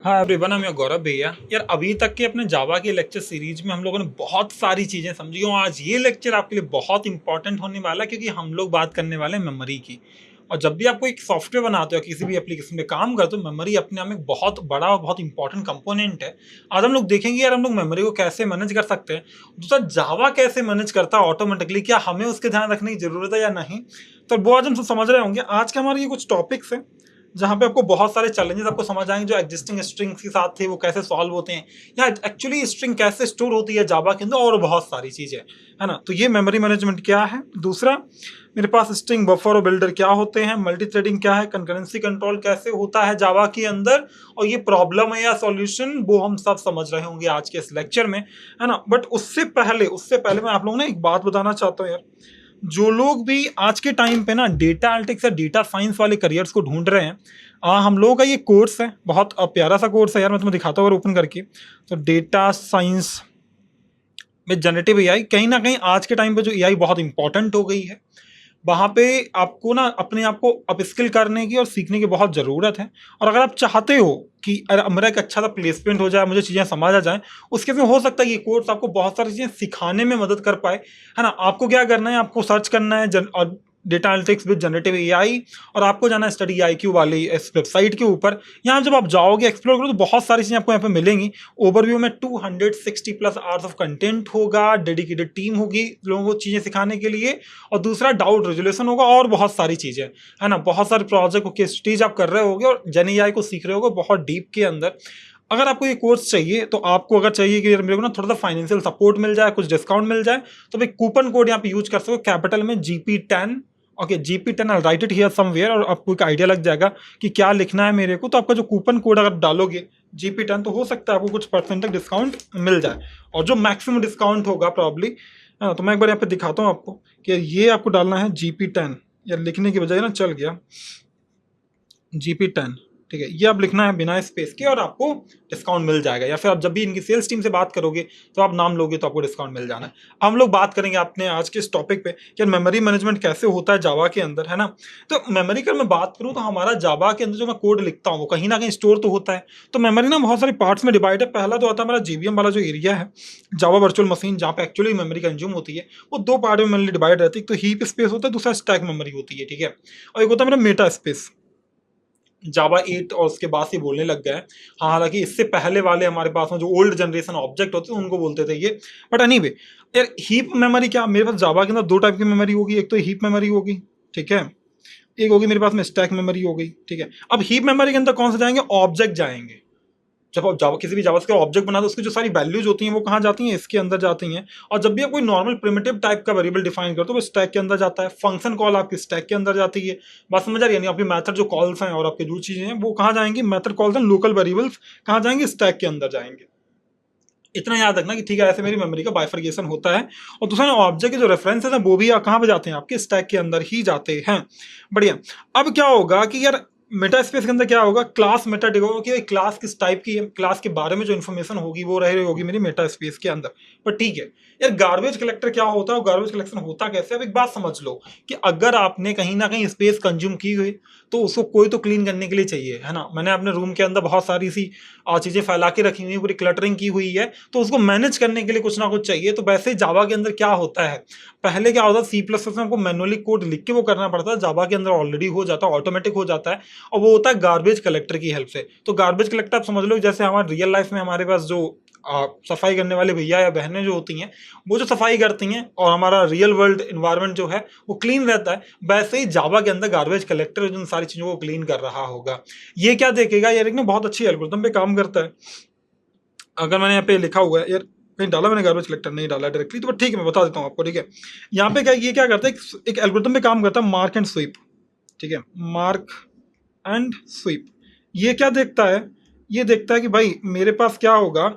हाँ everyone, I'm your गौरव भैया। यार अभी तक के अपने जावा के लेक्चर सीरीज में हम लोगों ने बहुत सारी चीज़ें समझी और आज ये लेक्चर आपके लिए बहुत इंपॉर्टेंट होने वाला है क्योंकि हम लोग बात करने वाले हैं मेमोरी की। और जब भी आपको एक सॉफ्टवेयर बनाते हो किसी भी एप्लीकेशन में काम करते हो, मेमोरी अपने आप में एक बहुत बड़ा और बहुत इंपॉर्टेंट कंपोनेंट है। आज हम लोग देखेंगे यार हम लोग मेमोरी को कैसे मैनेज कर सकते हैं, दूसरा जावा कैसे मैनेज करता है ऑटोमेटिकली, क्या हमें उसके ध्यान रखने की जरूरत है या नहीं। तो वो आज हम सब समझ रहे होंगे। आज के हमारे ये कुछ टॉपिक्स हैं जहाँ पे आपको बहुत सारे चैलेंजेस आपको समझ आएंगे जो एग्जिस्टिंग स्ट्रिंग्स के साथ थे, वो कैसे सॉल्व होते हैं या एक्चुअली स्ट्रिंग कैसे स्टोर होती है जावा के अंदर, और बहुत सारी चीजें है ना। तो ये मेमोरी मैनेजमेंट क्या है। दूसरा, मेरे पास स्ट्रिंग बफर और बिल्डर क्या होते हैं, मल्टी थ्रेडिंग क्या है, कंकरेंसी कंट्रोल कैसे होता है जावा के अंदर, और ये प्रॉब्लम है या सॉल्यूशन, वो हम सब समझ रहे होंगे आज के इस लेक्चर में, है ना। बट उससे पहले मैं आप लोगों ने एक बात बताना चाहता हूँ यार। जो लोग भी आज के टाइम पे ना डेटा एनालिटिक्स या डेटा साइंस वाले करियर्स को ढूंढ रहे हैं, हम लोगों का ये कोर्स है, बहुत प्यारा सा कोर्स है यार। मैं तुम्हें दिखाता हूँ ओपन करके। तो डेटा साइंस में जनरेटिव एआई, कहीं ना कहीं आज के टाइम पे जो एआई बहुत इंपॉर्टेंट हो गई है, वहाँ पे आपको ना अपने आप को अपस्किल करने की और सीखने की बहुत ज़रूरत है। और अगर आप चाहते हो कि अरे मेरा एक अच्छा सा प्लेसमेंट हो जाए, मुझे चीज़ें समझ आ जाएं, उसके में हो सकता है ये कोर्स आपको बहुत सारी चीज़ें सिखाने में मदद कर पाए, है ना। आपको क्या करना है, आपको सर्च करना है और data analytics with generative AI, और आपको जाना है स्टडी आईक्यू वाली इस वेबसाइट के ऊपर। यहाँ जब आप जाओगे एक्सप्लोर करो तो बहुत सारी चीज़ें आपको यहाँ पे मिलेंगी। ओवरव्यू में 260 प्लस आवर्स ऑफ कंटेंट होगा, डेडिकेटेड टीम होगी लोगों को चीज़ें सिखाने के लिए, और दूसरा डाउट रेजोल्यूशन होगा, और बहुत सारी चीज़ें, है ना। बहुत सारे प्रोजेक्ट को केस स्टडीज आप कर रहे होगे और जेन एआई को सीख रहे होगे बहुत डीप के अंदर। अगर आपको ये कोर्स चाहिए तो आपको अगर चाहिए कि मेरे को ना थोड़ा सा फाइनेंशियल सपोर्ट मिल जाए, कुछ डिस्काउंट मिल जाए, तो भाई कूपन कोड यहाँ पे यूज कर सको कैपिटल में GP10। Okay, GP10, I right it here somewhere, और आपको एक आइडिया लग जाएगा कि क्या लिखना है मेरे को। तो आपका जो कूपन कोड अगर डालोगे GP10, तो हो सकता है आपको कुछ परसेंट तक डिस्काउंट मिल जाए, और जो मैक्सिमम डिस्काउंट होगा प्रॉब्ली। हाँ, तो मैं एक बार यहाँ पे दिखाता हूँ आपको कि ये आपको डालना है GP10, या लिखने की बजाय ना चल गया GP10, ठीक है। ये आप लिखना है बिना स्पेस के और आपको डिस्काउंट मिल जाएगा, या फिर आप जब भी इनकी सेल्स टीम से बात करोगे तो आप नाम लोगे तो आपको डिस्काउंट मिल जाना है। हम लोग बात करेंगे अपने आज के इस टॉपिक पे कि मेमोरी मैनेजमेंट कैसे होता है जावा के अंदर, है ना। तो मेमोरी का मैं बात करूं तो हमारा जावा के अंदर जो मैं कोड लिखता हूँ वो कहीं ना कहीं स्टोर तो होता है। तो मेमोरी ना बहुत सारे पार्ट्स में डिवाइड है। पहला तो आता है हमारा JVM वाला जो एरिया है, जावा वर्चुअल मशीन, जहाँ पे एक्चुअली मेमोरी कंज्यूम होती है, वो दो पार्ट में मेनली डिवाइड रहती है। एक तो हीप स्पेस होता है, दूसरा स्टैक मेमोरी होती है, ठीक है। और एक होता है मेरा मेटा स्पेस। जावा 8 और उसके बाद से बोलने लग गए। हाँ, हालांकि इससे पहले वाले हमारे पास में जो ओल्ड जनरेशन ऑब्जेक्ट होते हैं उनको बोलते थे ये। बट एनीवे, यार हीप मेमोरी क्या, मेरे पास जावा के अंदर दो टाइप की मेमोरी होगी। एक तो हीप मेमोरी होगी, ठीक है, एक होगी मेरे पास में स्टैक मेमोरी हो गई, ठीक है। अब हीप मेमोरी के अंदर कौन से जाएंगे, ऑब्जेक्ट जाएंगे। जब आप जावा किसी भी जावास्क्रिप्ट ऑब्जेक्ट बना दो, उसकी जो सारी वैल्यूज होती हैं वो कहाँ जाती हैं, इसके अंदर जाती हैं। और जब भी आप कोई नॉर्मल प्रिमिटिव टाइप का वेरिएबल डिफाइन करते हो वो स्टैक के अंदर जाता है। फंक्शन कॉल आपकी स्टैक के अंदर जाती है। बात समझ आ रही है, यानी आपकी मेथड जो कॉल्स हैं और आपकी जो चीजें हैं वो कहाँ जाएंगी, method calls and local variables कहाँ जाएंगे, स्टैक के अंदर जाएंगे। इतना याद रखना कि ठीक है, ऐसे मेरी मेमोरी का बाइफर्केशन होता है। और दूसरा ऑब्जेक्ट के जो रेफरेंसेस हैं वो भी कहाँ पे जाते हैं, आपके स्टैक के अंदर ही जाते हैं। बढ़िया। अब क्या होगा कि यार मेटा स्पेस के अंदर क्या होगा, क्लास मेटा होगा कि क्लास किस टाइप की है, क्लास के बारे में जो इन्फॉर्मेशन होगी वो रह रही होगी मेरी मेटा स्पेस के अंदर। पर ठीक है यार, गार्बेज कलेक्टर क्या होता है और गार्बेज कलेक्शन होता कैसे। अब एक बात समझ लो कि अगर आपने कहीं ना कहीं स्पेस कंज्यूम की हुई तो उसको कोई तो क्लीन करने के लिए चाहिए, है ना। मैंने अपने रूम के अंदर बहुत सारी सी चीजें फैला के रखी हुई, पूरी क्लटरिंग की हुई है, तो उसको मैनेज करने के लिए कुछ ना कुछ चाहिए। तो वैसे ही जावा के अंदर क्या होता है, पहले क्या होता है C++ में आपको मैनुअली कोड लिख के वो करना पड़ता है, जावा के अंदर ऑलरेडी हो जाता है, ऑटोमेटिक हो जाता है, और वो होता है गार्बेज कलेक्टर की हेल्प से। तो गार्बेज कलेक्टर आप समझ लो जैसे हमारे रियल लाइफ में हमारे पास जो सफाई करने वाले भैया या बहनें जो होती हैं वो जो सफाई करती हैं और हमारा रियल वर्ल्ड इन्वायरमेंट जो है वो क्लीन रहता है, वैसे ही जावा के अंदर गार्बेज कलेक्टर जिन सारी चीजों को क्लीन कर रहा होगा। ये क्या देखेगा यार, एक ना बहुत अच्छी एल्गोरिथम पे काम करता है। अगर मैंने यहाँ पे लिखा हुआ है यार, कहीं डाला मैंने गार्बेज कलेक्टर, नहीं डाला डायरेक्टली, तो ठीक है मैं बता देता हूँ आपको, ठीक है। यहाँ पे क्या, ये क्या करता है, एक एल्गोरिथम पे काम करता है, मार्क एंड स्वीप, ठीक है, मार्क एंड स्वीप। ये क्या देखता है, ये देखता है कि भाई मेरे पास क्या होगा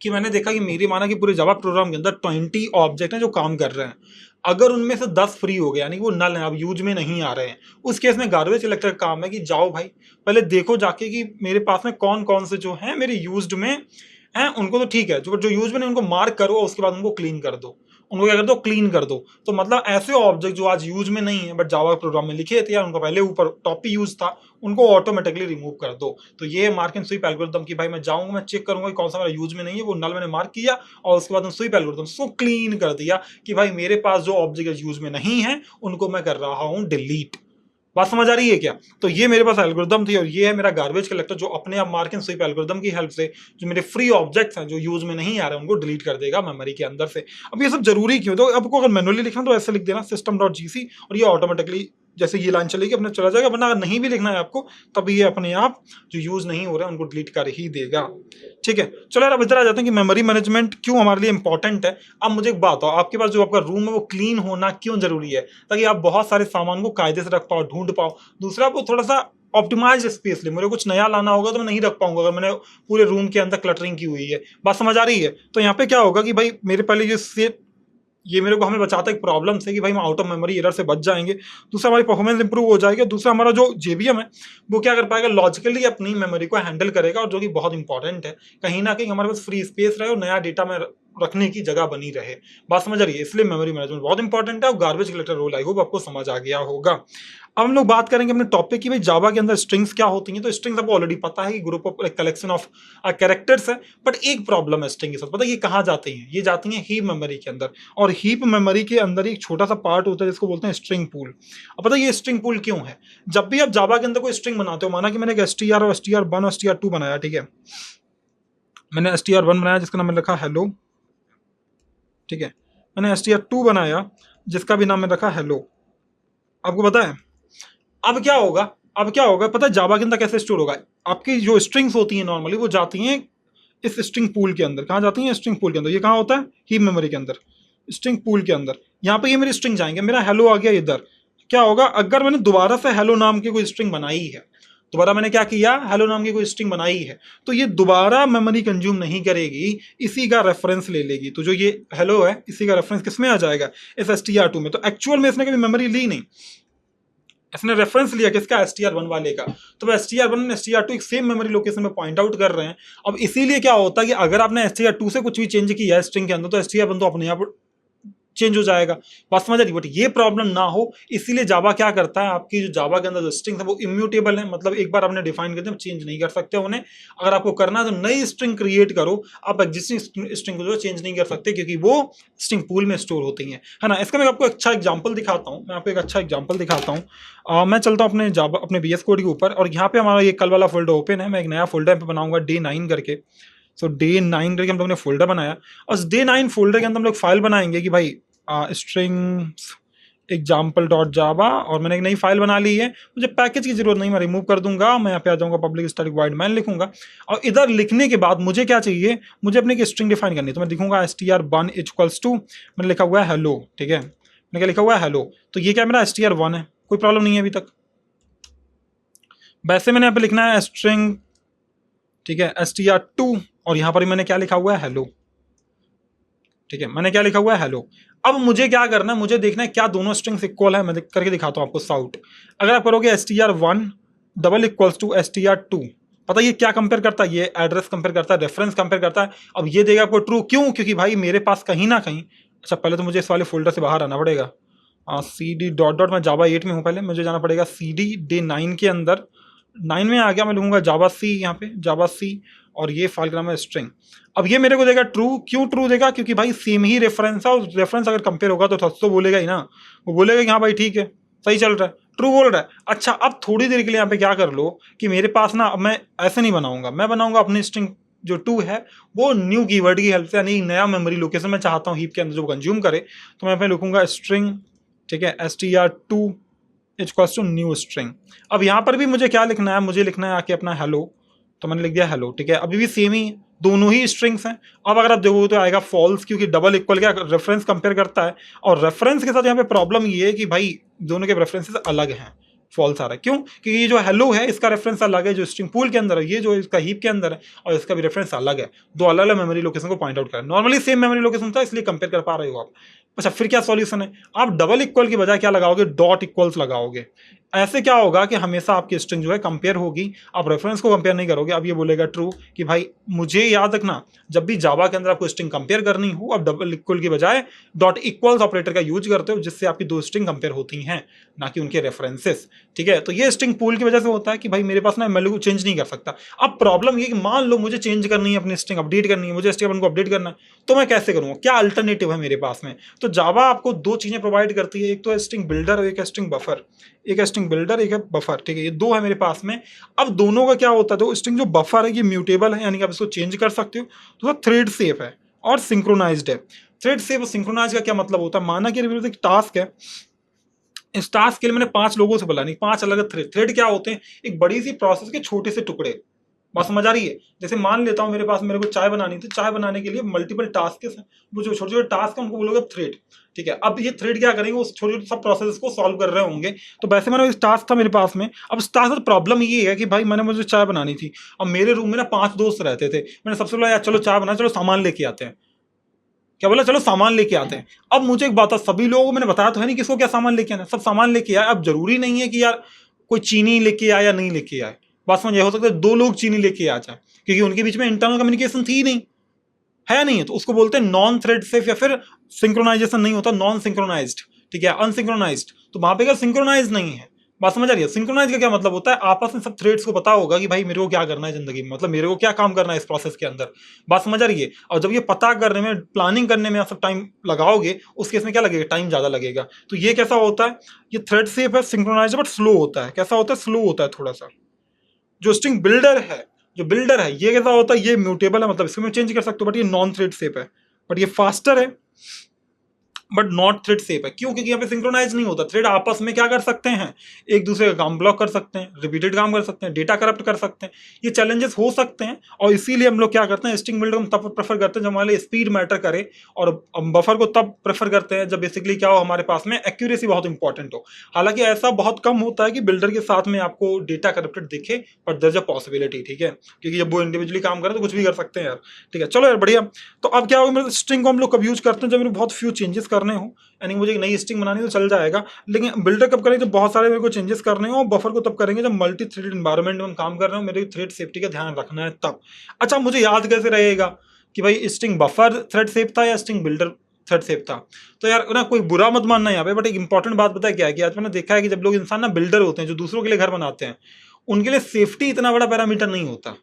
कि मैंने देखा कि मेरी माना कि पूरे जावा प्रोग्राम के अंदर 20 ऑब्जेक्ट हैं जो काम कर रहे हैं। अगर उनमें से 10 फ्री हो गए, यानी कि वो नल हैं, अब यूज में नहीं आ रहे हैं, उस केस में गार्बेज कलेक्टर का काम है कि जाओ भाई पहले देखो जाके कि मेरे पास में कौन कौन से जो हैं मेरे यूज्ड में हैं, उनको तो ठीक है, जो जो यूज में नहीं उनको मार्क करो, उसके बाद उनको क्लीन कर दो। उनको क्या कर दो, क्लीन कर दो। तो मतलब ऐसे ऑब्जेक्ट जो आज यूज में नहीं है बट जावा प्रोग्राम में लिखे थे या उनका पहले ऊपर टॉप पे यूज था, उनको ऑटोमेटिकली रिमूव कर दो। तो ये मार्क एंड स्वीप एल्गोरिथम की भाई मैं जाऊंगा, मैं चेक करूंगा कि कौन सा मेरा यूज में नहीं है, वो नल मैंने मार्क किया और उसके बाद स्वीप एल्गोरिथम उसको क्लीन कर दिया कि भाई मेरे पास जो ऑब्जेक्ट यूज में नहीं है उनको मैं कर रहा हूं डिलीट। बात समझ आ रही है क्या? तो ये मेरे पास एल्गोरिथम थी और ये है मेरा गार्बेज कलेक्टर जो अपने आप मार्क एंड स्वीप एल्गोरिथम की हेल्प से जो मेरे फ्री ऑब्जेक्ट्स हैं जो यूज में नहीं आ रहे उनको डिलीट कर देगा मेमोरी के अंदर से। अब ये सब जरूरी क्यों? तो आपको अगर मैनुअली लिखना तो ऐसे लिख देना system.gc और ये ऑटोमेटिकली जैसे ये लाइन चलेगी अपने चला जाएगा, वरना अगर नहीं भी लिखना है आपको तब ये अपने आप जो यूज नहीं हो रहे हैं उनको डिलीट कर ही देगा। ठीक है, चलो यार अब इधर आ जाते हैं कि मेमोरी मैनेजमेंट क्यों हमारे लिए इंपॉर्टेंट है। अब मुझे एक बात हो, आपके पास जो आपका रूम है वो क्लीन होना क्यों जरूरी है? ताकि आप बहुत सारे सामान को कायदे से रख पाओ, ढूंढ पाओ। दूसरा, वो थोड़ा सा ऑप्टिमाइज स्पेस ले, मुझे कुछ नया लाना होगा तो मैं नहीं रख पाऊंगा अगर मैंने पूरे रूम के अंदर क्लटरिंग की हुई है। बात समझ आ रही है? तो यहाँ पे क्या होगा कि भाई मेरे पहले ये मेरे को हमें बचाता है एक प्रॉब्लम से कि भाई हम आउट ऑफ मेमोरी एरर से बच जाएंगे। दूसरा, हमारी परफॉर्मेंस इंप्रूव हो जाएगा। दूसरा, हमारा जो जेबीएम है वो क्या कर पाएगा, लॉजिकली अपनी मेमोरी को हैंडल करेगा, और जो कि बहुत इंपॉर्टेंट है, कहीं ना कहीं हमारे पास फ्री स्पेस रहे और नया डेटा में रखने की जगह बनी रहे। बात समझ आ रही है? इसलिए मेमोरी मैनेजमेंट बहुत इंपॉर्टेंट है और garbage collector role I hope आपको समझ आ गया होगा। अब हम लोग बात करेंगे अपने टॉपिक की, भाई जावा के अंदर स्ट्रिंग्स क्या होती हैं। तो स्ट्रिंग्स आपको ऑलरेडी पता है कि group of collection of characters है, बट एक प्रॉब्लम है स्ट्रिंग के साथ, पता है ये कहाँ जाती हैं? ये जाती हैं हीप मेमोरी के अंदर, और हीप मेमोरी के अंदर एक छोटा सा पार्ट होता है जिसको बोलते हैं स्ट्रिंग पूल। अब पता है ये स्ट्रिंग पूल क्यों है? जब भी आप जावा के अंदर कोई स्ट्रिंग बनाते हो, माना कि मैंने एक str और str1 और str2 बनाया, ठीक है, मैंने str1 बनाया जिसका नाम मैंने रखा हेलो, ठीक है, मैंने str2 बनाया जिसका भी नाम मैंने रखा हेलो। आपको पता है अब क्या होगा? अब क्या होगा पता है जावा के अंदर कैसे स्टोर होगा? आपकी जो स्ट्रिंग्स होती हैं नॉर्मली वो जाती हैं इस स्ट्रिंग पूल के अंदर। कहाँ जाती हैं? स्ट्रिंग पूल के अंदर। ये कहाँ होता है? हीप मेमोरी के अंदर, स्ट्रिंग पूल के अंदर। यहाँ पे ये मेरी स्ट्रिंग जाएंगे, मेरा हेलो आ गया इधर। क्या होगा अगर मैंने दोबारा से हेलो नाम की कोई स्ट्रिंग बनाई है, दोबारा मैंने क्या किया, हेलो नाम की कोई स्ट्रिंग बनाई है, तो ये दोबारा मेमोरी कंज्यूम नहीं करेगी, इसी का रेफरेंस ले लेगी। तो जो ये हेलो है इसी का रेफरेंस किस में आ जाएगा? इस str2 में। तो एक्चुअल में इसने कभी मेमोरी ली नहीं, इसने रेफरेंस लिया किसका? str1 वाले का। तो str1 और str2 एक सेम मेमोरी लोकेशन में पॉइंट आउट कर रहे हैं। अब इसीलिए क्या होता है कि अगर आपने str2 से कुछ भी चेंज किया है स्ट्रिंग के अंदर तो str1 तो अपने आप चेंज हो जाएगा। बात समझ आ रही? बट ये प्रॉब्लम ना हो इसलिए जावा क्या करता है, आपकी जो जावा के अंदर जो स्ट्रिंग है वो इम्यूटेबल है, मतलब एक बार आपने डिफाइन कर दिया चेंज नहीं कर सकते उन्हें। अगर आपको करना है तो नई स्ट्रिंग क्रिएट करो, आप एग्जिस्टिंग स्ट्रिंग को जो चेंज नहीं कर सकते क्योंकि वो स्ट्रिंग पूल में स्टोर होती है ना। इसका मैं आपको अच्छा एग्जाम्पल दिखाता हूँ, मैं आपको एक अच्छा एग्जाम्पल दिखाता हूँ। मैं चलता हूँ अपने जावा अपने VS कोड के ऊपर, और यहाँ पे हमारा ये कल वाला फोल्डर ओपन है। मैं एक नया फोल्डर पे बनाऊंगा day9 करके। सो day9 करके हम लोग ने फोल्डर बनाया, और day9 फोल्डर के अंदर हम लोग फाइल बनाएंगे कि भाई स्ट्रिंग्स example.java, और मैंने एक नई फाइल बना ली है। मुझे पैकेज की जरूरत नहीं, मैं रिमूव कर दूंगा। मैं यहाँ पे आ जाऊंगा, पब्लिक स्टैटिक वॉइड मैन लिखूंगा, और इधर लिखने के बाद मुझे क्या चाहिए, मुझे अपने एक स्ट्रिंग डिफाइन करनी है। तो मैं लिखूंगा str1 इक्वल्स टू, मैंने लिखा हुआ है हेलो, ठीक है, मैंने क्या लिखा हुआ है हेलो। तो ये क्या मेरा str1 है, कोई प्रॉब्लम नहीं है अभी तक। वैसे मैंने यहाँ पे लिखना है स्ट्रिंग, ठीक है, str2, और यहाँ पर मैंने क्या लिखा हुआ है हेलो, ठीक है, मैंने क्या लिखा हुआ है हेलो। अब मुझे क्या करना है, मुझे देखना है क्या दोनों स्ट्रिंग्स इक्वल है। मैं करके दिखाता हूं आपको साउट। अगर आप करोगे str1 double equals to str2, पता ये क्या कंपेयर करता है? ये एड्रेस कंपेयर करता है, रेफरेंस कंपेयर करता है। अब ये देगा आपको ट्रू, क्यों? क्योंकि भाई मेरे पास कहीं ना कहीं, अच्छा पहले तो मुझे इस वाले फोल्डर से बाहर आना पड़ेगा। cd डॉट डॉट, मैं जावा 8 में हूँ, पहले मुझे जाना पड़ेगा cd day9 के अंदर। 9 में आ गया, मैं लिखूंगा जावा सी, यहाँ पे जावा सी, और ये फाइल का नाम है स्ट्रिंग। अब ये मेरे को देगा ट्रू, क्यों ट्रू देगा? क्योंकि भाई सेम ही रेफरेंस है, और रेफरेंस अगर कंपेयर होगा तो सच तो बोलेगा ही ना, वो बोलेगा कि हाँ भाई ठीक है सही चल रहा है, ट्रू बोल रहा है। अच्छा अब थोड़ी देर के लिए यहाँ पे क्या कर लो कि मेरे पास ना, अब मैं ऐसे नहीं बनाऊंगा, मैं बनाऊंगा अपनी स्ट्रिंग जो 2 है वो न्यू कीवर्ड की हेल्प से, यानी नया मेमोरी लोकेशन मैं चाहता हूँ हीप के अंदर जो कंज्यूम करे। तो मैं यहाँ पे लिखूंगा स्ट्रिंग, ठीक है, str2 equals to new string. अब यहाँ पर भी मुझे क्या लिखना है, मुझे लिखना है आके अपना हेलो। तो मैंने लिख दिया हेलो, ठीक है, अभी भी सेम ही दोनों ही स्ट्रिंग्स हैं। अब अगर आप देखोगे तो आएगा फॉल्स, क्योंकि डबल इक्वल क्या रेफरेंस कंपेयर करता है, और रेफरेंस के साथ यहाँ पे प्रॉब्लम ये है कि भाई दोनों के रेफरेंसेस अलग हैं, फॉल्स आ रहा है। क्यों? क्योंकि ये जो हेलो है इसका रेफरेंस अलग है जो स्ट्रिंग पूल के अंदर है, ये जो इसका हीप के अंदर है और इसका भी रेफरेंस अलग है। दो अलग अलग मेमोरी लोकेशन को पॉइंट आउट कर, नॉर्मली सेम मेमोरी लोकेशन था इसलिए कंपेयर कर पा रहे हो आप। अच्छा फिर क्या सॉल्यूशन है, आप डबल इक्वल की बजाय क्या लगाओगे, डॉट इक्वल्स लगाओगे। ऐसे क्या होगा कि हमेशा आपकी स्ट्रिंग जो है कंपेयर होगी, आप रेफरेंस को कंपेयर नहीं करोगे। अब ये बोलेगा ट्रू कि भाई मुझे याद रखना, जब भी जावा के अंदर आपको स्ट्रिंग कंपेयर करनी हो, आप डबल इक्वल की बजाय डॉट इक्वल्स ऑपरेटर का यूज करते हो, जिससे आपकी दो स्ट्रिंग कंपेयर होती हैं, ना कि उनके रेफरेंसेस। ठीक है, तो ये स्ट्रिंग पूल की वजह से होता है कि भाई मेरे पास ना वैल्यू को चेंज नहीं कर सकता। अब प्रॉब्लम ये कि मान लो मुझे चेंज करनी है, अपनी स्ट्रिंग अपडेट करनी है, मुझे HTML को अपडेट करना है, तो मैं कैसे करूँगा, क्या अल्टरनेटिव है मेरे पास में? तो जावा आपको दो चीजें प्रोवाइड करती है, एक तो है स्ट्रिंग बिल्डर और एक है स्ट्रिंग बफर। एक है स्ट्रिंग बिल्डर, एक है बफर। ठीक है, ये दो है मेरे पास में। अब दोनों का क्या होता है, तो स्ट्रिंग जो बफर है ये म्यूटेबल है, यानी कि आप इसको चेंज कर सकते हो, तो थ्रेड सेफ है और सिंक्रोनाइज्ड है। थ्रेड सेफ और सिंक्रोनाइज का क्या मतलब होता है, माना कि मेरे पास एक टास्क है, इस टास्क के लिए मैंने 5 लोगों से बुला, नहीं 5 अलग थ्रेड। थ्रेड क्या होते हैं, एक बड़ी सी प्रोसेस के छोटे से टुकड़े। बात समझ आ रही है? जैसे मान लेता हूँ मेरे को चाय बनानी थी, चाय बनाने के लिए मल्टीपल टास्क हैं, वो जो छोटे छोटे टास्क हैं उनको बोलोगे थ्रेड। ठीक है, अब ये थ्रेड क्या करेंगे, उस छोटे छोटे सब प्रोसेस को सॉल्व कर रहे होंगे। तो वैसे मैंने इस टास्क था मेरे पास में, अब इस टास्क प्रॉब्लम ये है कि भाई मुझे चाय बनानी थी, अब मेरे रूम में ना 5 दोस्त रहते थे, मैंने सबसे बोला यार चलो चाय बना, चलो सामान लेके आते हैं। क्या बोला, चलो सामान लेके आते हैं। अब मुझे एक बात है, सभी लोगों को मैंने बताया तो है नहीं किसको क्या सामान लेके आना, सब सामान लेके आए। अब जरूरी नहीं है कि यार कोई चीनी लेके आए या नहीं लेके आए, बात समझ, हो सकता है 2 लोग चीनी लेके आ जाए, क्योंकि उनके बीच में इंटरनल कम्युनिकेशन थी नहीं, है नहीं है, तो उसको बोलते हैं नॉन थ्रेड सेफ, या फिर सिंक्रोनाइजेशन नहीं होता, नॉन सिंक्रोनाइज्ड। ठीक है, अनसिंक्रोनाइज्ड, तो वहां पे क्या सिंक्रोनाइज नहीं है। बात समझ आ रही है? सिंक्रोनाइज का क्या मतलब होता है, आपस में सब थ्रेड्स को पता होगा कि भाई मेरे को क्या करना है जिंदगी में, मतलब मेरे को क्या काम करना है इस प्रोसेस के अंदर। बात समझ आ रही है? और जब ये पता करने में, प्लानिंग करने में आप सब टाइम लगाओगे, उस केस में क्या लगेगा, टाइम ज्यादा लगेगा। तो ये कैसा होता है, ये थ्रेड सेफ है, सिंक्रोनाइज बट स्लो होता है। कैसा होता है, स्लो होता है थोड़ा सा। जो स्ट्रिंग बिल्डर है, ये कैसा होता है, ये म्यूटेबल है, मतलब इसको मैं चेंज कर सकते हो, बट ये नॉन थ्रेड सेफ है, बट ये फास्टर है, बट नॉट थ्रेड सेफ है। क्यों? क्योंकि यहाँ पे सिंक्रोनाइज नहीं होता। थ्रेड आपस में क्या कर सकते हैं, एक दूसरे का काम ब्लॉक कर सकते हैं, रिपीटेड काम कर सकते हैं, डेटा करप्ट कर सकते हैं, ये चैलेंजेस हो सकते हैं। और इसीलिए हम लोग क्या करते हैं, स्ट्रिंग बिल्डर हम तब प्रेफर करते हैं जब हमारे लिए स्पीड मैटर करे, और बफर को तब प्रेफर करते हैं जब बेसिकली क्या हो, हमारे पास में एक्यूरेसी बहुत इंपॉर्टेंट हो। हालांकि ऐसा बहुत कम होता है कि बिल्डर के साथ में आपको डेटा करप्टेड दिखे, but there is a possibility. ठीक है, क्योंकि जब वो इंडिविजुअली काम करे तो कुछ भी कर सकते हैं यार। ठीक है, चलो यार बढ़िया। तो अब क्या होगा, स्ट्रिंग को हम लोग कब यूज करते हैं, जब मेरे बहुत फ्यू चेंजेस करने हो, यानी मुझे एक नई स्ट्रिंग बनानी तो चल जाएगा, लेकिन बिल्डर कब करेंगे, जब बहुत सारे मेरे को चेंजेस करने हो। बफर को तब करेंगे जब मल्टी थ्रेडेड एनवायरनमेंट में हम काम कर रहे हो, मेरे थ्रेड सेफ्टी का ध्यान रखना है तब। अच्छा, मुझे याद कैसे रहेगा कि भाई स्ट्रिंग बफर थ्रेड सेफ था या स्ट्रिंग बिल्डर थ्रेड सेफ था? तो यार ना, कोई बुरा मत मानना यहाँ पे, बट एक इंपॉर्टेंट बात पता है क्या है, कि आज मैंने देखा है कि जब लोग इंसान ना बिल्डर होते हैं, जो दूसरों के लिए घर बनाते हैं, उनके लिए सेफ्टी इतना बड़ा पैरामीटर नहीं होता।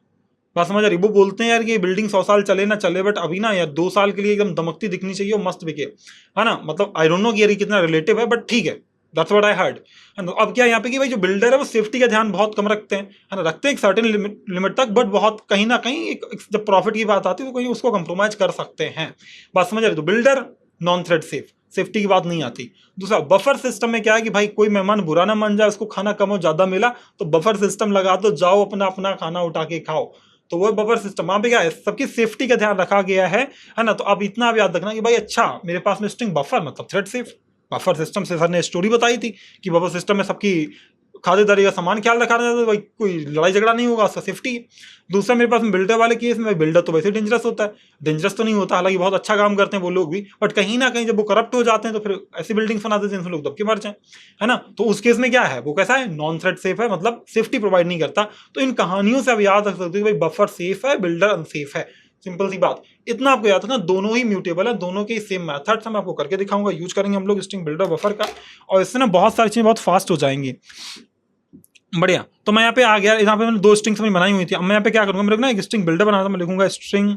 बात समझ आ रही? वो बोलते हैं यार कि बिल्डिंग 100 साल चले ना चले, बट अभी ना यार 2 साल के लिए एकदम दमकती दिखनी चाहिए और मस्त बिके, है ना। मतलब आई डोंट नो कि यार कितना रिलेटिव है, बट ठीक है, दैट्स व्हाट आई हर्ड। अब क्या यहाँ पे कि भाई जो बिल्डर है वो सेफ्टी का ध्यान बहुत कम रखते हैं, है ना, रखते हैं एक सर्टेन लिमिट तक, बट बहुत कहीं ना कहीं जब प्रॉफिट की बात आती है तो कहीं उसको कंप्रोमाइज कर सकते हैं। बात समझ आ रही? तो builder non thread safe, safety की बात नहीं आती। दूसरा, बफर सिस्टम में क्या है कि भाई कोई मेहमान बुरा ना मान जाए, उसको खाना कम हो ज्यादा मिला, तो बफर सिस्टम लगा दो, जाओ अपना अपना खाना उठा के खाओ। तो वो बफर सिस्टम, वहां पे क्या है, सबकी सेफ्टी का ध्यान रखा गया है ना। तो अब इतना आप याद रखना कि भाई अच्छा, मेरे पास में स्ट्रिंग बफर मतलब थ्रेड सेफ। बफर सिस्टम से सर ने स्टोरी बताई थी कि बफर सिस्टम में सबकी खातिरदारी का सामान ख्याल रखा जाता है, भाई कोई लड़ाई झगड़ा नहीं होगा, उसका सेफ्टी है। दूसरा, मेरे पास में बिल्डर वाले केस में बिल्डर तो वैसे डेंजरस होता है, डेंजरस तो नहीं होता, हालांकि बहुत अच्छा काम करते हैं वो लोग भी, बट कहीं ना कहीं जब वो करप्ट हो जाते हैं तो फिर ऐसी बिल्डिंग्स बनाते हैं जिनसे लोग दबके मर जाए, है ना। तो उस केस में क्या है, वो कैसा है, नॉन थ्रेड सेफ है, मतलब सेफ्टी प्रोवाइड नहीं करता। तो इन कहानियों से आप याद रख सकते हो कि भाई बफर सेफ है, बिल्डर अनसेफ है। सिंपल सी बात, इतना आपको याद रखना, दोनों ही म्यूटेबल है, दोनों के सेम मेथड्स मैं आपको करके दिखाऊंगा, यूज करेंगे हम लोग स्ट्रिंग बिल्डर बफर का, और इससे ना बहुत सारी चीजें बहुत फास्ट हो जाएंगी। बढ़िया, तो मैं यहाँ पे आ गया, यहाँ पे मैंने 2 स्ट्रिंग्स अपनी बनाई हुई थी। अब मैं यहाँ पे क्या करूँगा, मेरे को ना एक स्ट्रिंग बिल्डर बना था, मैं लिखूंगा स्ट्रिंग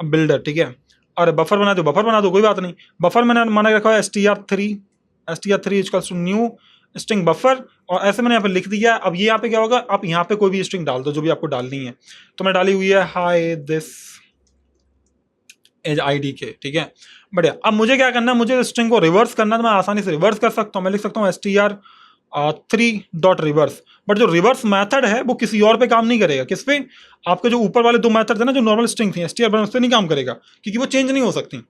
बिल्डर, ठीक है। और बफर बना दो कोई बात नहीं। बफर मैंने माना रखा है str3 equals to new string buffer, और ऐसे मैंने यहाँ पे लिख दिया। अब ये यहाँ पे क्या होगा, आप यहाँ पे कोई भी स्ट्रिंग डाल दो जो भी आपको डालनी है। तो मैं डाली हुई है हाई दिस एज IDK, ठीक है, बढ़िया। अब मुझे क्या करना है, मुझे स्ट्रिंग को रिवर्स करना है, तो मैं आसानी से रिवर्स कर सकता हूँ। मैं लिख सकता हूँ str3.reverse, बट जो रिवर्स मेथड है वो किसी और पे काम नहीं करेगा। किस पे? आपके जो ऊपर वाले 2 मेथड थे ना, जो नॉर्मल स्ट्रिंग थी str, उस पर नहीं काम करेगा, क्योंकि वो चेंज नहीं हो सकती।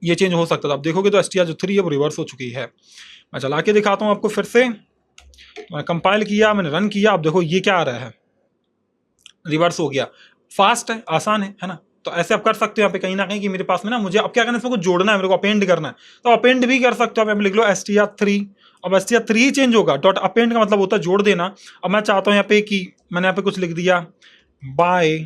ये चेंज हो सकता था, आप देखोगे तो str जो 3 है वो रिवर्स हो चुकी है। मैं चला के दिखाता हूँ आपको फिर से। मैंने कंपाइल किया, मैंने रन किया, आप देखो ये क्या आ रहा है, रिवर्स हो गया। फास्ट है, आसान है ना। तो ऐसे आप कर सकते हो यहाँ पे कहीं ना कहीं कि मेरे पास में ना मुझे अब क्या करना है, इसमें कुछ जोड़ना है, मेरे को अपेंड करना है, तो अपेंड भी कर सकते हो आप। लिख लो str3। अब str3 चेंज होगा, डॉट अपेंड का मतलब होता है जोड़ देना। अब मैं चाहता हूँ यहाँ पे कि मैंने यहाँ पे कुछ लिख दिया बाय,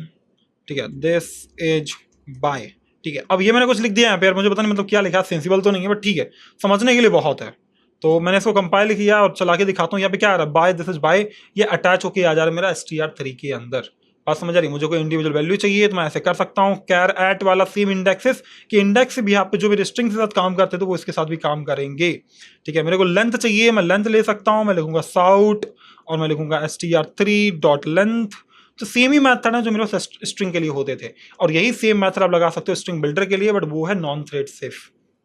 ठीक है, दिस इज बाय, ठीक है। अब ये मैंने कुछ लिख दिया यहाँ पे, यार मुझे पता नहीं मतलब क्या लिखा, सेंसिबल तो नहीं है बट ठीक है, समझने के लिए बहुत है। तो मैंने इसको कंपाइल किया और चला के दिखाता हूँ। यहाँ पे क्या आ रहा है, बाय दिस इज बाय, ये अटैच होके आ जा रहा है मेरा str3 के अंदर। बात समझ आ रही, मुझे कोई इंडिविजुअल वैल्यू चाहिए तो मैं ऐसे कर सकता हूँ, कैर एट वाला सेम इंडेक्सेस कि इंडेक्स भी यहाँ पे जो भी स्ट्रिंग के साथ काम करते थे वो इसके साथ भी काम करेंगे, ठीक है। मेरे को लेंथ चाहिए, मैं लेंथ ले सकता हूँ, मैं लिखूंगा साउट और मैं लिखूंगा str3 डॉट लेंथ। तो सेम ही मैथड है जो मेरे पास स्ट्रिंग के लिए होते थे, और यही सेम मैथड आप लगा सकते हो स्ट्रिंग बिल्डर के लिए, बट वो है नॉन थ्रेड सेफ,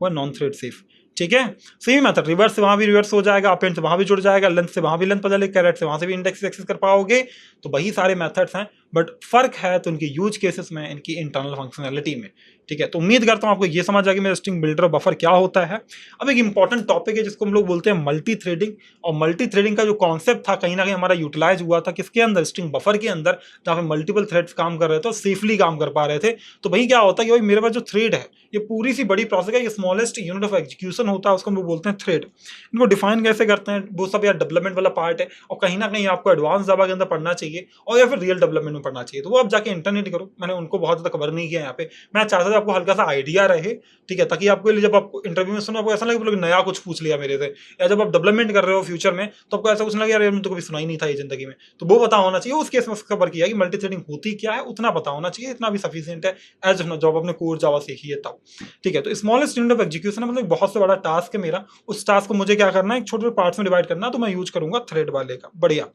वो है नॉन थ्रेड सेफ, ठीक है। सेम मैथड, रिवर्स से वहां भी रिवर्स हो जाएगा, अपेंड से वहां भी जुड़ जाएगा, लेंथ से वहां भी लेंथ पता चलेगा, कैरेट से वहां से भी इंडेक्स एक्सेस कर पाओगे। तो वही सारे मेथड्स हैं, बट फर्क है तो इनके यूज केसेस में, इनकी इंटरनल फंक्शनैलिटी में, ठीक है। तो उम्मीद करता हूं आपको ये समझ आ गया मेरा स्ट्रिंग बिल्डर और बफर क्या होता है। अब एक इंपॉर्टेंट टॉपिक है जिसको हम लोग बोलते हैं मल्टी थ्रेडिंग, और मल्टी थ्रेडिंग का जो कॉन्सेप्ट था कहीं ना कहीं हमारा यूटिलाइज हुआ था किसके अंदर, स्ट्रिंग बफर के अंदर, जहां पे मल्टीपल थ्रेड्स काम कर रहे थे और सेफली काम कर पा रहे थे। तो वही क्या होता है कि भाई मेरे पास जो थ्रेड है, ये पूरी सी बड़ी प्रोसेस है, ये स्मॉलेस्ट यूनिट ऑफ एग्जीक्यूशन होता है, उसको हम लोग बोलते हैं थ्रेड। इनको डिफाइन कैसे करते हैं, वो सब यार डेवलपमेंट वाला पार्ट है, और कहीं ना कहीं आपको एडवांस जावा के अंदर पढ़ना चाहिए, और या फिर रियल डेवलपमेंट में पढ़ना चाहिए, तो वो आप जाके इंटरनेट करो। मैंने उनको बहुत ज्यादा कवर नहीं किया यहाँ पे, मैं चाहता था आपको हल्का सा आइडिया रहे, ठीक है, ताकि आपको जब आप इंटरव्यू में सुनो आपको ऐसा लगे लोग नया कुछ पूछ लिया मेरे से, या जब आप डेवलपमेंट कर रहे हो फ्यूचर में तो आपको ऐसा कुछ लगे यार तो कभी सुना ही नहीं था ये जिंदगी में, तो वो पता होना चाहिए। उस केस में कवर किया कि मल्टी थ्रेडिंग होती क्या है, उतना पता होना चाहिए, इतना भी सफिशिएंट है एज जब आपने कोर जावा सीखी है तब, ठीक है। तो स्मॉलेस्ट यूनिट ऑफ एग्जीक्यूशन है, मतलब बहुत से बड़ा टास्क है मेरा, उस टास्क को मुझे क्या करना है, एक छोटे पार्ट्स में डिवाइड करना, तो मैं यूज करूंगा थ्रेड वाले का। बढ़िया।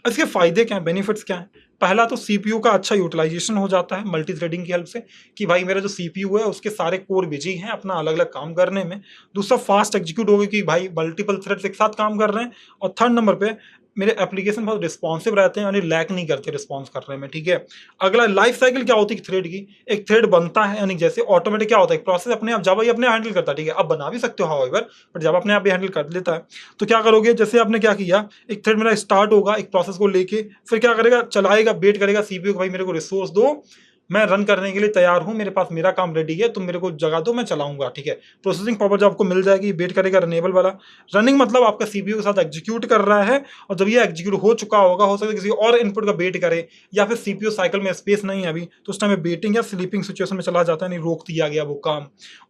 इसके फायदे क्या है, बेनिफिट्स क्या है। पहला तो सीपीयू का अच्छा यूटिलाइजेशन हो जाता है मल्टी थ्रेडिंग की हेल्प से, कि भाई मेरा जो सीपीयू है उसके सारे कोर बिजी हैं अपना अलग अलग काम करने में। दूसरा, फास्ट एग्जीक्यूट होगी कि भाई मल्टीपल थ्रेड्स एक साथ काम कर रहे हैं। और थर्ड नंबर पे मेरे एप्लीकेशन बहुत रिस्पॉन्सिव रहते हैं, यानी लैक नहीं करते रिस्पॉन्स करने में, ठीक है। अगला, लाइफ साइकिल क्या होती है थ्रेड की, एक थ्रेड बनता है यानी जैसे ऑटोमेटिक क्या होता है, एक प्रोसेस अपने आप जावा अपने हैंडल करता है, ठीक है। अब बना भी सकते हो हाउएवर, बट जब अपने आप भी हैंडल कर लेता है तो क्या करोगे, जैसे आपने क्या किया, एक थ्रेड मेरा स्टार्ट होगा एक प्रोसेस को लेके, फिर क्या करेगा, चलाएगा, वेट करेगा सीपीयू को, भाई मेरे को रिसोर्स दो, मैं रन करने के लिए तैयार हूं, मेरे पास मेरा काम रेडी है, तुम मेरे को जगा दो, मैं चलाऊंगा, ठीक है। प्रोसेसिंग पावर जब आपको मिल जाएगी, वेट करेगा रनेबल वाला। रनिंग मतलब आपका सीपीयू के साथ एग्जीक्यूट कर रहा है, और जब ये एग्जीक्यूट हो चुका होगा, हो सकता है किसी और इनपुट का वेट करे, या फिर सीपीयू साइकिल में स्पेस नहीं है अभी, तो उस टाइम में वेटिंग या स्लीपिंग सिचुएशन में चला जाता है, नहीं रोक दिया गया वो काम।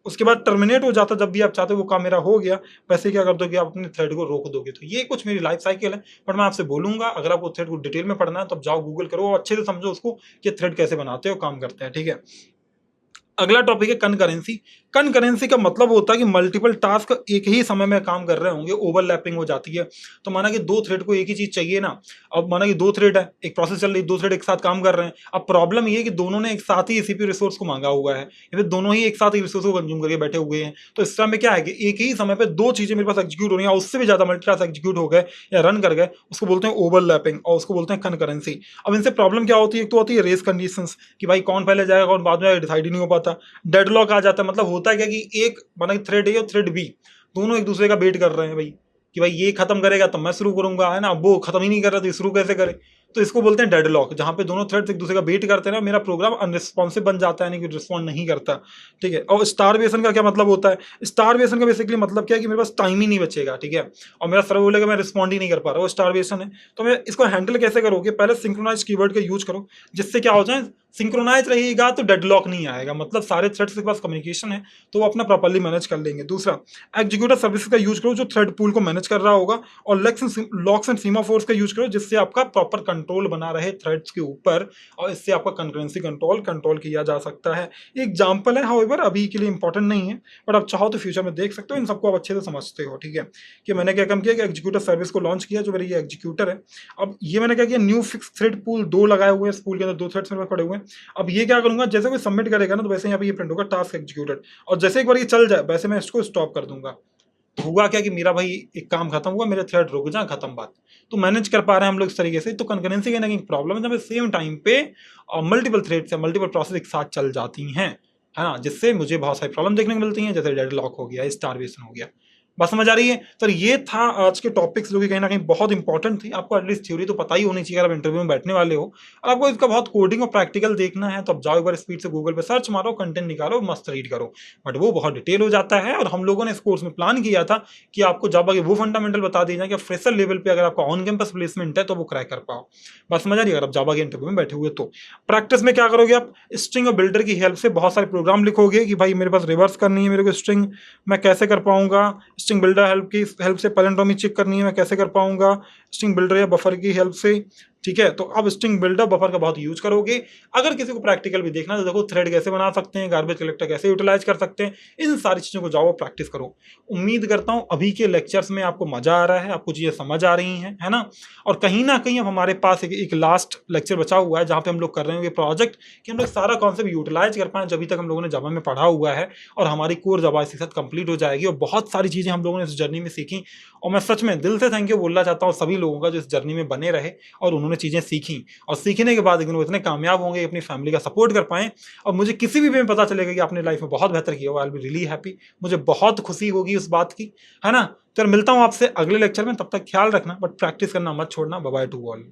उसके बाद टर्मिनेट हो जाता है, जब भी आप चाहते हो वो काम मेरा हो गया, वैसे क्या कर दोगे, आप अपने थ्रेड को रोक दोगे। तो ये कुछ मेरी लाइफ साइकिल है, बट मैं आपसे बोलूंगा अगर आपको थ्रेड को डिटेल में पढ़ना है तो आप जाओ गूगल करो और अच्छे से समझो उसको कि थ्रेड कैसे बनाते हो, काम करते हैं, ठीक है। अगला टॉपिक है कनकरेंसी। कनकरेंसी का मतलब होता है कि मल्टीपल टास्क एक ही समय में काम कर रहे होंगे, ओवरलैपिंग हो जाती है। तो माना कि दो थ्रेड को एक ही चीज चाहिए ना, अब माना कि दो थ्रेड है, एक प्रोसेस चल रही है, दो थ्रेड एक साथ काम कर रहे हैं। अब प्रॉब्लम ये है कि दोनों ने एक साथ ही सीपीयू रिसोर्स को मांगा हुआ है, या फिर दोनों ही एक साथ ही रिसोर्स को कंज्यूम करके बैठे हुए हैं। तो इस टाइम में क्या है कि एक ही समय पे दो चीजें मेरे पास एग्जीक्यूट हो रही है, उससे भी ज्यादा मल्टीटास्क एग्जीक्यूट हो गए या रन कर गए, उसको बोलते हैं ओवरलैपिंग, और उसको बोलते हैं कनकरेंसी। अब इनसे प्रॉब्लम क्या होती है, एक तो होती है रेस कंडीशंस, कि भाई कौन पहले जाएगा कौन बाद में आएगा, डिसाइड ही नहीं हो पाता। डेडलॉक आ जाता है, मतलब होता है क्या कि एक माना थ्रेड ए और थ्रेड बी दोनों एक दूसरे का वेट कर रहे हैं, भाई कि भाई ये खत्म करेगा तो मैं शुरू करूंगा, है ना, वो खत्म ही नहीं कर रहा तो शुरू कैसे करे। तो इसको बोलते हैं डेडलॉक, जहां पे दोनों थ्रेड्स एक दूसरे का वेट करते हैं ना, मेरा प्रोग्राम अनरिस्पॉन्सिव बन जाता है, यानी कि रिस्पॉन्ड नहीं करता, ठीक है। और स्टारवेशन का क्या मतलब होता है, स्टारवेशन का बेसिकली मतलब क्या है कि मेरे पास टाइम ही नहीं बचेगा, ठीक है, और मेरा सर्वर बोलेगा मैं रिस्पॉन्ड ही नहीं कर पा रहा, वो स्टारवेशन है। तो मैं इसको हैंडल कैसे करोगे, पहले सिंक्रोनाइज कीवर्ड का यूज करो, जिससे क्या हो जाए, सिंक्रोनाइज रहेगा तो डेडलॉक नहीं आएगा, मतलब सारे थ्रेड्स के पास कम्युनिकेशन है तो वो अपना प्रॉपर्ली मैनेज कर लेंगे। दूसरा, एग्जीक्यूटर सर्विस का यूज करो जो थ्रेड पूल को मैनेज कर रहा होगा, और लॉक्स एंड सीमाफोर्स का यूज करो जिससे आपका प्रॉपर कंट्रोल बना रहे थ्रेड्स के ऊपर, और इससे आपका कंकरेंसी कंट्रोल किया जा सकता है। एग्जाम्पल है, हाउएवर अभी के लिए इंपॉर्टेंट नहीं है, बट आप चाहो तो फ्यूचर में देख सकते हो, इन सबको आप अच्छे से समझते हो, ठीक है। कि मैंने क्या काम किया कि एग्जीक्यूटर सर्विस को लॉन्च किया, जो मेरी ये एग्जीक्यूटर है। अब ये मैंने क्या किया, न्यू फिक्स थ्रेड पूल 2 लगाए हुए हैं, इस पूल के अंदर 2 थ्रेड्स मेरे पास पड़े हुए हैं। अब ये क्या करूंगा, जैसे कोई सबमिट करेगा ना तो वैसे यहाँ पे ये प्रिंट होगा टास्क एग्जीक्यूटेड, और जैसे एक बार ये चल जाए वैसे मैं इसको स्टॉप कर दूंगा। तो हुआ क्या कि मेरा भाई एक काम खत्म हुआ, मेरे थ्रेड रुक जाए, खत्म बात। तो मैनेज कर पा रहे हैं हम लोग इस तरीके से। तो कंकरेंसी का ना प्रॉब्लम है जब सेम टाइम पे मल्टीपल थ्रेड्स या मल्टीपल प्रोसेस एक साथ चल जाती हैं, है ना, जिससे मुझे बहुत सारी प्रॉब्लम देखने को मिलती हैं, जैसे डेडलॉक हो गया, स्टारवेशन हो गया, बात समझ आ रही है सर? ये था आज के टॉपिक्स जो कि कहीं ना कहीं बहुत इंपॉर्टेंट थी। आपको एटलीस्ट थ्योरी तो पता ही होनी चाहिए अगर आप इंटरव्यू में बैठने वाले हो, और आपको इसका बहुत कोडिंग और प्रैक्टिकल देखना है तो आप जाओ एक बार स्पीड से गूगल पे सर्च मारो, कंटेंट निकालो, मस्त रीड करो। बट वो बहुत डिटेल हो जाता है, और हम लोगों ने इस कोर्स में प्लान किया था कि आपको जावा के वो फंडामेंटल बता दिए जाए कि फ्रेशर लेवल पे अगर आपका ऑन कैंपस प्लेसमेंट है तो वो क्रैक कर पाओ। बस समझ आ रही है? अगर आप जावा के इंटरव्यू में बैठे हुए तो प्रैक्टिस में क्या करोगे आप? स्ट्रिंग और बिल्डर की हेल्प से बहुत सारे प्रोग्राम लिखोगे कि भाई मेरे पास रिवर्स करनी है, मेरे को स्ट्रिंग मैं कैसे कर पाऊंगा, स्ट्रिंग बिल्डर हेल्प से पैलेंड्रोमी चेक करनी है मैं कैसे कर पाऊंगा, स्ट्रिंग बिल्डर या बफर की हेल्प से। ठीक है, तो अब स्ट्रिंग बिल्डर बफर का बहुत यूज करोगे। अगर किसी को प्रैक्टिकल भी देखना है तो देखो थ्रेड कैसे बना सकते हैं, गार्बेज कलेक्टर कैसे यूटिलाइज कर सकते हैं, इन सारी चीजों को जाओ प्रैक्टिस करो। उम्मीद करता हूं अभी के लेक्चर्स में आपको मजा आ रहा है, आपको चीजें समझ आ रही हैं, है ना? और कहीं ना कहीं अब हमारे पास एक लास्ट लेक्चर बचा हुआ है जहां पे हम लोग कर रहे हैं ये प्रोजेक्ट कि हम लोग सारा कॉन्सेप्ट यूटिलाइज कर पाए जो अभी तक हम लोगों ने जावा में पढ़ा हुआ है, और हमारी कोर जावा इसके साथ कंप्लीट हो जाएगी। और बहुत सारी चीजें हम लोगों ने इस जर्नी में सीखी, और मैं सच में दिल से थैंक यू बोलना चाहता हूँ सभी लोगों का जो इस जर्नी में बने रहे और उन्होंने चीजें सीखी, और सीखने के बाद वो इतने कामयाब होंगे, अपनी फैमिली का सपोर्ट कर पाएं, और मुझे किसी भी वे में पता चलेगा कि आपने लाइफ में बहुत बेहतर किया हो, I will be really happy. मुझे बहुत खुशी होगी उस बात की, है ना? तो मिलता हूं आपसे अगले लेक्चर में, तब तक ख्याल रखना, बट प्रैक्टिस करना मत छोड़ना। Bye bye to all.